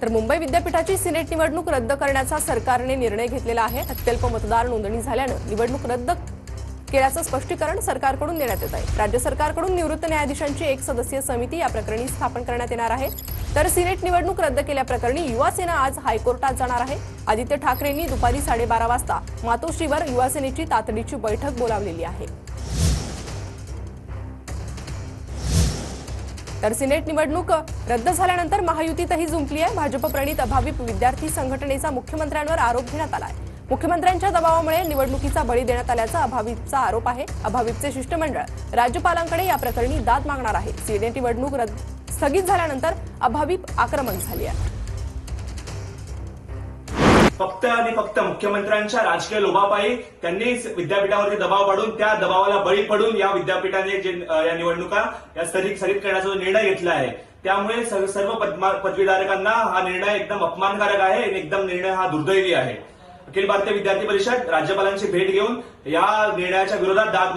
तर मुंबई विद्यापीठाची सिनेट निवडणूक रद्द करण्याचा सरकारने निर्णय घेतलेला आहे। अत्यल्प मतदार नोंदणी झाल्यानं निवडणूक रद्द केल्याचं स्पष्टीकरण सरकारकडून देण्यात येत आहे। राज्य सरकारकडून निवृत्त न्यायाधीशांची एक सदस्यीय समिती या प्रकरणी स्थापन करण्यात येणार आहे। तर सिनेट निवडणूक रद्द केल्याप्रकरणी युवा सेना आज हायकोर्टात जाणार आहे। आदित्य ठाकरेंनी दुपारी 12:30 वाजता मातोश्रीवर युवा सेनेची तातडीची बैठक बोलावलेली आहे। तर सिनेट निवडणूक रद्द झाल्यानंतर महायुतीतही जुंपली आहे। भाजप प्रणित अभाविप विद्यार्थी संघटनेचा मुख्यमंत्र्यांवर आरोप घेण्यात आला आहे। मुख्यमंत्र्यांच्या दबावामुळे निवडणुकीचा बळी देण्यात आल्याचा अभाविपचा आरोप आहे। अभाविपचे शिष्टमंडळ राज्यपालांकडे या प्रकरणी दाद मागणार आहे। सिनेट निवडणूक स्थगित झाल्यानंतर अभाविप आक्रमक झाली आहे। फक्त आणि फक्त मुख्यमंत्र्यांच्या राजकीय लोभापायी त्यांनी विद्यापीठावरती दबाव पाडून त्या दबावाला बळी पडून या विद्यापीठाने जे या निवडणुका या स्थगित करण्याचा जो निर्णय घेतला आहे त्यामुळे सर्व पदवीधारकांना हा निर्णय एकदम अपमानकारक आहे आणि एकदम निर्णय हा दुर्दैवी आहे। अखिल भारतीय विद्यार्थी परिषद राज्यपालांची भेट घेऊन या निर्णयाच्या विरोधात दाद